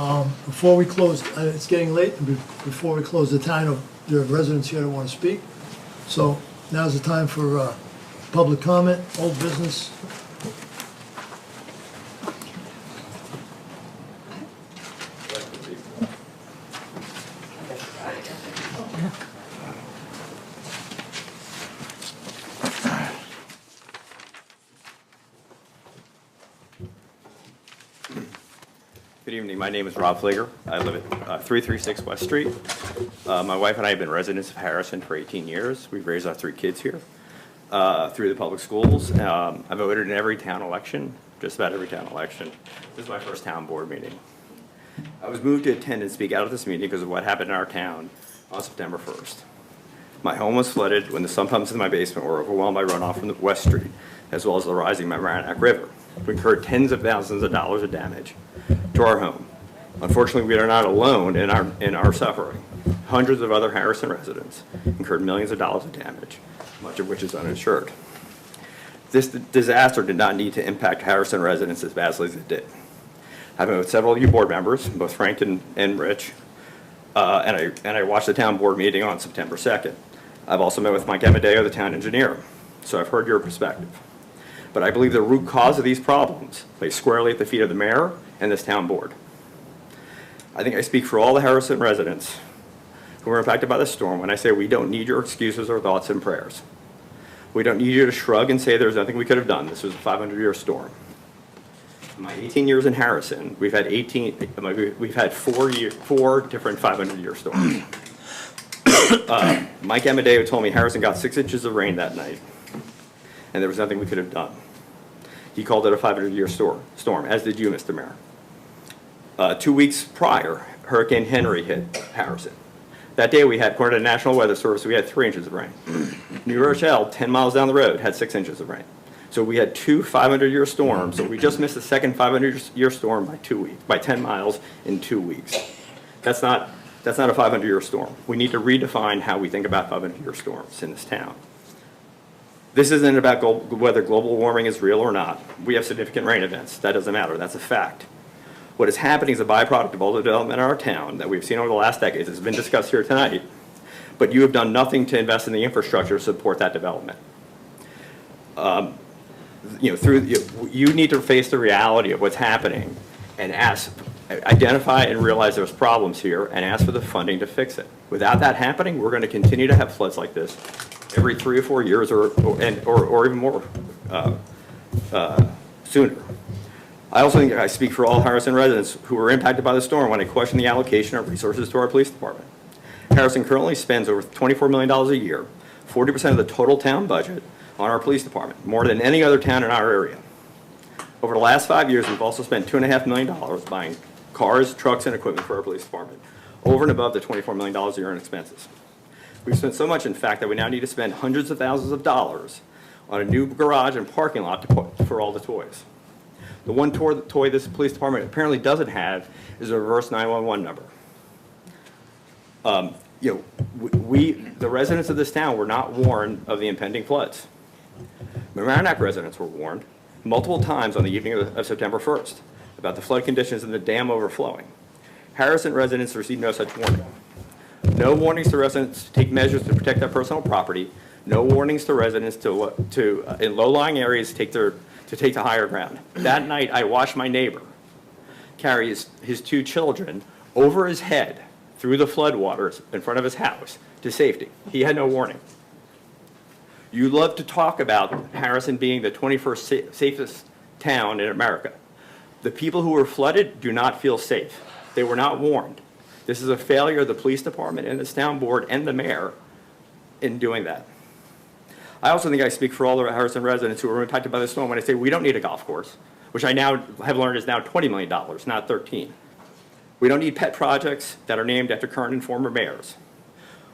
Before we close, it's getting late, and before we close the time, there are residents here that want to speak. So now's the time for public comment, old business. Good evening. My name is Rob Pflieger. I live at 336 West Street. My wife and I have been residents of Harrison for 18 years. We've raised our 3 kids here through the public schools. I've voted in every town election, just about every town election. This is my first town board meeting. I was moved to attend and speak out at this meeting because of what happened in our town on September 1st. My home was flooded when the sump pumps in my basement were overwhelmed by runoff from the West Street, as well as the rising Mamaroneck River. We incurred tens of thousands of dollars of damage to our home. Unfortunately, we are not alone in our suffering. Hundreds of other Harrison residents incurred millions of dollars of damage, much of which is uninsured. This disaster did not need to impact Harrison residents as badly as it did. I've been with several of you board members, both Frank and Rich, and I watched the town board meeting on September 2nd. I've also met with Mike Amadeo, the town engineer, so I've heard your perspective. But I believe the root cause of these problems lay squarely at the feet of the mayor and this town board. I think I speak for all the Harrison residents who were impacted by the storm when I say we don't need your excuses or thoughts and prayers. We don't need you to shrug and say there's nothing we could have done. This was a 500-year storm. In my 18 years in Harrison, we've had 4 different 500-year storms. Mike Amadeo told me Harrison got 6 inches of rain that night, and there was nothing we could have done. He called it a 500-year storm, as did you, Mr. Mayor. 2 weeks prior, Hurricane Henri hit Harrison. That day we had, according to the National Weather Service, we had 3 inches of rain. New Rochelle, 10 miles down the road, had 6 inches of rain. So we had 2 500-year storms, so we just missed the second 500-year storm by 2 weeks, by 10 miles in 2 weeks. That's not a 500-year storm. We need to redefine how we think about 500-year storms in this town. This isn't about whether global warming is real or not. We have significant rain events. That doesn't matter. That's a fact. What is happening is a byproduct of all the development in our town that we've seen over the last decades. It's been discussed here tonight. But you have done nothing to invest in the infrastructure to support that development. You need to face the reality of what's happening and identify and realize there's problems here and ask for the funding to fix it. Without that happening, we're going to continue to have floods like this every 3 or 4 years or even more sooner. I also think I speak for all Harrison residents who were impacted by the storm when I question the allocation of resources to our police department. Harrison currently spends over $24 million a year, 40% of the total town budget, on our police department, more than any other town in our area. Over the last 5 years, we've also spent $2.5 million buying cars, trucks, and equipment for our police department, over and above the $24 million a year in expenses. We've spent so much, in fact, that we now need to spend hundreds of thousands of dollars on a new garage and parking lot for all the toys. The one toy this police department apparently doesn't have is a reverse 911 number. The residents of this town were not warned of the impending floods. Mamaroneck residents were warned multiple times on the evening of September 1st about the flood conditions and the dam overflowing. Harrison residents received no such warning. No warnings to residents to take measures to protect their personal property. No warnings to residents in low-lying areas to take the higher ground. That night, I watched my neighbor carry his 2 children over his head through the floodwaters in front of his house to safety. He had no warning. You love to talk about Harrison being the 21st safest town in America. The people who were flooded do not feel safe. They were not warned. This is a failure of the police department and this town board and the mayor in doing that. I also think I speak for all the Harrison residents who were impacted by the storm when I say we don't need a golf course, which I now have learned is now $20 million, not 13. We don't need pet projects that are named after current and former mayors.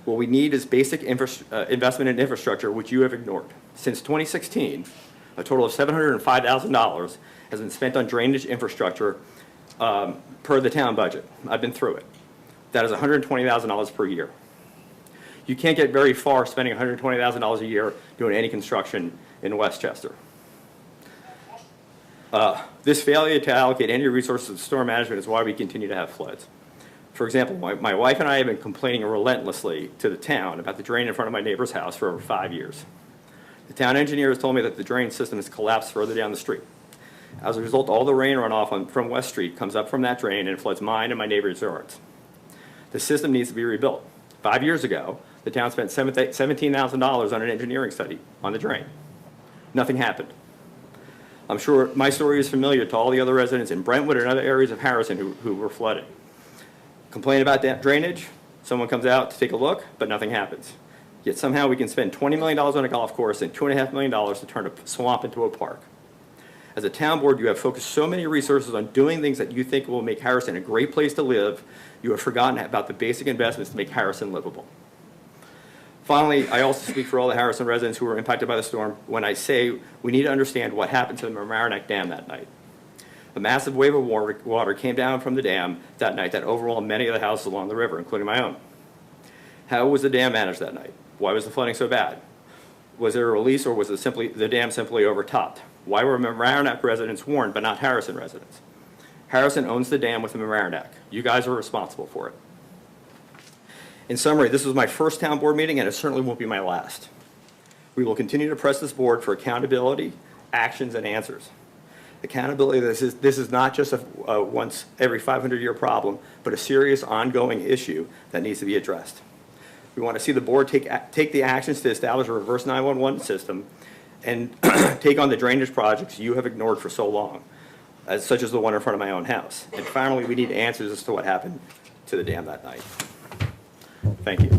What we need is basic investment in infrastructure, which you have ignored. Since 2016, a total of $705,000 has been spent on drainage infrastructure per the town budget. I've been through it. That is $120,000 per year. You can't get very far spending $120,000 a year doing any construction in Westchester. This failure to allocate any resources to storm management is why we continue to have floods. For example, my wife and I have been complaining relentlessly to the town about the drain in front of my neighbor's house for over 5 years. The town engineer has told me that the drain system has collapsed further down the street. As a result, all the rain runoff from West Street comes up from that drain and floods mine and my neighbor's yards. The system needs to be rebuilt. 5 years ago, the town spent $17,000 on an engineering study on the drain. Nothing happened. I'm sure my story is familiar to all the other residents in Brentwood and other areas of Harrison who were flooded. Complain about that drainage, someone comes out to take a look, but nothing happens. Yet somehow we can spend $20 million on a golf course and $2.5 million to turn a swamp into a park. As a town board, you have focused so many resources on doing things that you think will make Harrison a great place to live, you have forgotten about the basic investments to make Harrison livable. Finally, I also speak for all the Harrison residents who were impacted by the storm when I say we need to understand what happened to the Mamaroneck Dam that night. A massive wave of water came down from the dam that night that overwhelmed many of the houses along the river, including my own. How was the dam managed that night? Why was the flooding so bad? Was there a release, or was the dam simply overtopped? Why were Mamaroneck residents warned but not Harrison residents? Harrison owns the dam with the Mamaroneck. You guys are responsible for it. In summary, this was my first town board meeting, and it certainly won't be my last. We will continue to press this board for accountability, actions, and answers. Accountability, this is not just a once every 500-year problem, but a serious ongoing issue that needs to be addressed. We want to see the board take the actions to establish a reverse 911 system and take on the drainage projects you have ignored for so long, such as the one in front of my own house. And finally, we need answers as to what happened to the dam that night. Thank you.